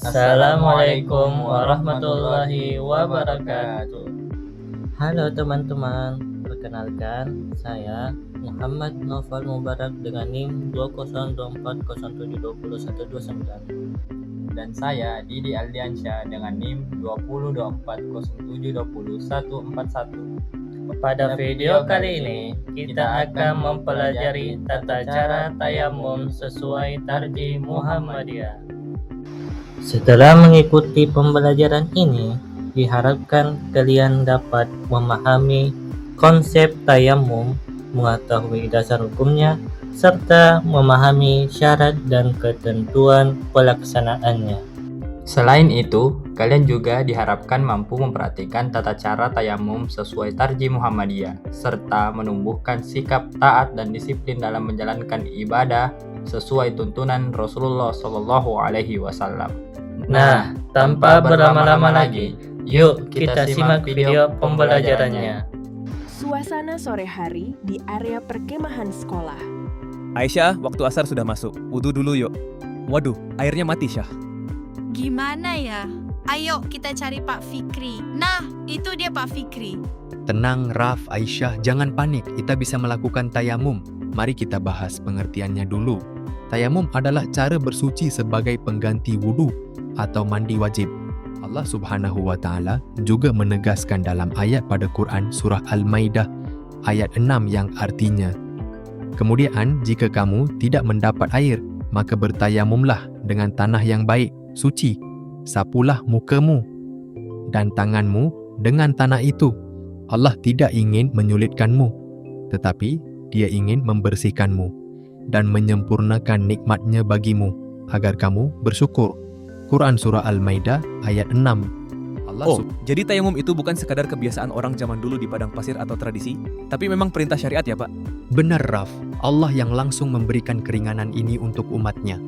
Assalamualaikum warahmatullahi wabarakatuh. Halo teman-teman, perkenalkan saya Muhammad Noval Mubarak dengan NIM 20240720129. Dan saya Didi Aldiansyah dengan NIM 202402020141. Pada video kali ini kita akan mempelajari tata cara tayamum sesuai Tarjih Muhammadiyah. Setelah mengikuti pembelajaran ini, diharapkan kalian dapat memahami konsep tayamum, mengetahui dasar hukumnya, serta memahami syarat dan ketentuan pelaksanaannya. Selain itu, kalian juga diharapkan mampu memperhatikan tata cara tayamum sesuai Tarjih Muhammadiyah, serta menumbuhkan sikap taat dan disiplin dalam menjalankan ibadah sesuai tuntunan Rasulullah SAW. Nah, tanpa berlama-lama lagi, yuk kita simak video pembelajarannya. Suasana sore hari di area perkemahan sekolah. Aisyah, waktu asar sudah masuk. Wudu dulu yuk. Waduh, airnya mati, Syah. Gimana ya? Ayo kita cari Pak Fikri. Nah, itu dia Pak Fikri. Tenang, Raf, Aisyah, jangan panik. Kita bisa melakukan tayamum. Mari kita bahas pengertiannya dulu. Tayamum adalah cara bersuci sebagai pengganti wudu atau mandi wajib. Allah Subhanahu wa Ta'ala juga menegaskan dalam ayat pada Quran surah Al-Maidah ayat 6 yang artinya, kemudian jika kamu tidak mendapat air, maka bertayamumlah dengan tanah yang baik, suci. Sapulah mukamu dan tanganmu dengan tanah itu. Allah tidak ingin menyulitkanmu, tetapi Dia ingin membersihkanmu dan menyempurnakan nikmatnya bagimu agar kamu bersyukur. Quran surah Al-Maidah ayat 6. Jadi tayamum itu bukan sekadar kebiasaan orang zaman dulu di padang pasir atau tradisi, tapi memang perintah syariat ya, Pak? Benar, Raf. Allah yang langsung memberikan keringanan ini untuk umatnya.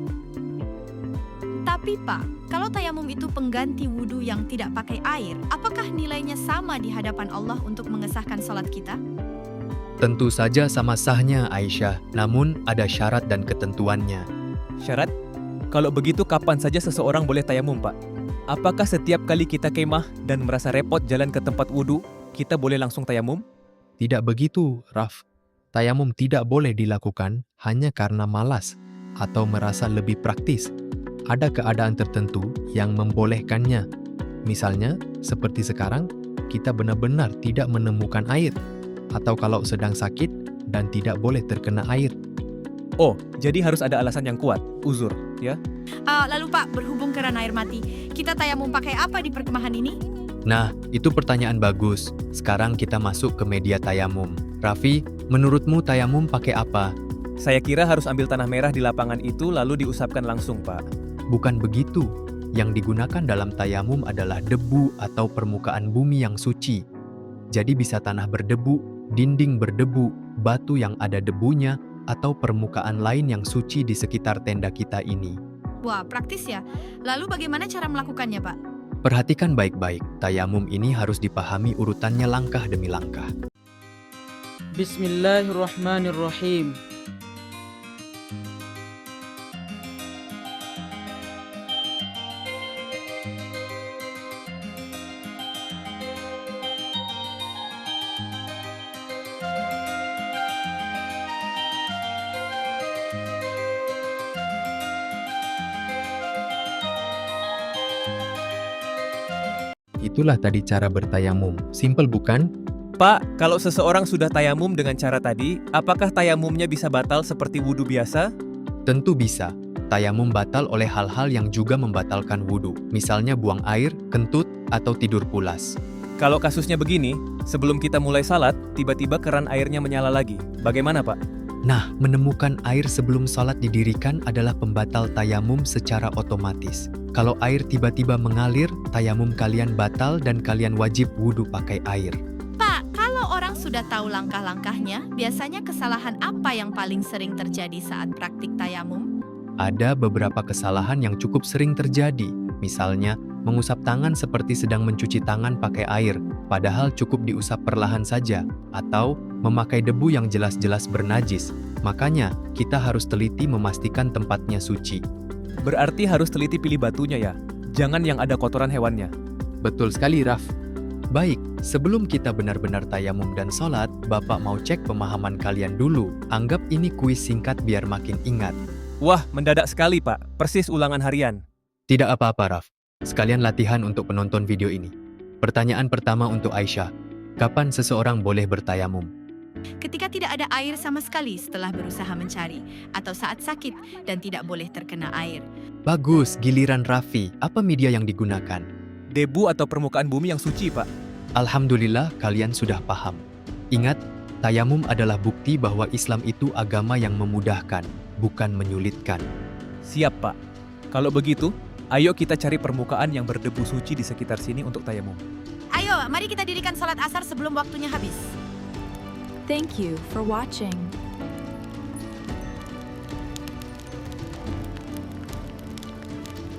Tapi Pak, kalau tayamum itu pengganti wudhu yang tidak pakai air, apakah nilainya sama di hadapan Allah untuk mengesahkan salat kita? Tentu saja sama sahnya, Aisyah. Namun ada syarat dan ketentuannya. Syarat? Kalau begitu kapan saja seseorang boleh tayamum, Pak? Apakah setiap kali kita kemah dan merasa repot jalan ke tempat wudhu, kita boleh langsung tayamum? Tidak begitu, Raf. Tayamum tidak boleh dilakukan hanya karena malas atau merasa lebih praktis. Ada keadaan tertentu yang membolehkannya. Misalnya, seperti sekarang, kita benar-benar tidak menemukan air. Atau kalau sedang sakit dan tidak boleh terkena air. Oh, jadi harus ada alasan yang kuat, uzur, ya? Lalu Pak, berhubung keran air mati, kita tayamum pakai apa di perkemahan ini? Nah, itu pertanyaan bagus. Sekarang kita masuk ke media tayamum. Raffi, menurutmu tayamum pakai apa? Saya kira harus ambil tanah merah di lapangan itu lalu diusapkan langsung, Pak. Bukan begitu. Yang digunakan dalam tayamum adalah debu atau permukaan bumi yang suci. Jadi bisa tanah berdebu, dinding berdebu, batu yang ada debunya, atau permukaan lain yang suci di sekitar tenda kita ini. Wah, praktis ya. Lalu bagaimana cara melakukannya, Pak? Perhatikan baik-baik, tayamum ini harus dipahami urutannya langkah demi langkah. Bismillahirrahmanirrahim. Itulah tadi cara bertayamum. Simpel bukan? Pak, kalau seseorang sudah tayamum dengan cara tadi, apakah tayamumnya bisa batal seperti wudhu biasa? Tentu bisa. Tayamum batal oleh hal-hal yang juga membatalkan wudhu. Misalnya buang air, kentut, atau tidur pulas. Kalau kasusnya begini, sebelum kita mulai salat, tiba-tiba keran airnya menyala lagi. Bagaimana, Pak? Nah, menemukan air sebelum salat didirikan adalah pembatal tayamum secara otomatis. Kalau air tiba-tiba mengalir, tayamum kalian batal dan kalian wajib wudhu pakai air. Pak, kalau orang sudah tahu langkah-langkahnya, biasanya kesalahan apa yang paling sering terjadi saat praktik tayamum? Ada beberapa kesalahan yang cukup sering terjadi. Misalnya, mengusap tangan seperti sedang mencuci tangan pakai air, padahal cukup diusap perlahan saja, atau memakai debu yang jelas-jelas bernajis. Makanya, kita harus teliti memastikan tempatnya suci. Berarti harus teliti pilih batunya ya? Jangan yang ada kotoran hewannya. Betul sekali, Raf. Baik, sebelum kita benar-benar tayamum dan sholat, Bapak mau cek pemahaman kalian dulu. Anggap ini kuis singkat biar makin ingat. Wah, mendadak sekali, Pak. Persis ulangan harian. Tidak apa-apa, Raf. Sekalian latihan untuk penonton video ini. Pertanyaan pertama untuk Aisyah. Kapan seseorang boleh bertayamum? Ketika tidak ada air sama sekali setelah berusaha mencari, atau saat sakit dan tidak boleh terkena air. Bagus, giliran Raffi. Apa media yang digunakan? Debu atau permukaan bumi yang suci, Pak. Alhamdulillah, kalian sudah paham. Ingat, tayamum adalah bukti bahwa Islam itu agama yang memudahkan, bukan menyulitkan. Siap, Pak. Kalau begitu, ayo kita cari permukaan yang berdebu suci di sekitar sini untuk tayamum. Ayo, mari kita dirikan sholat asar sebelum waktunya habis. Thank you for watching.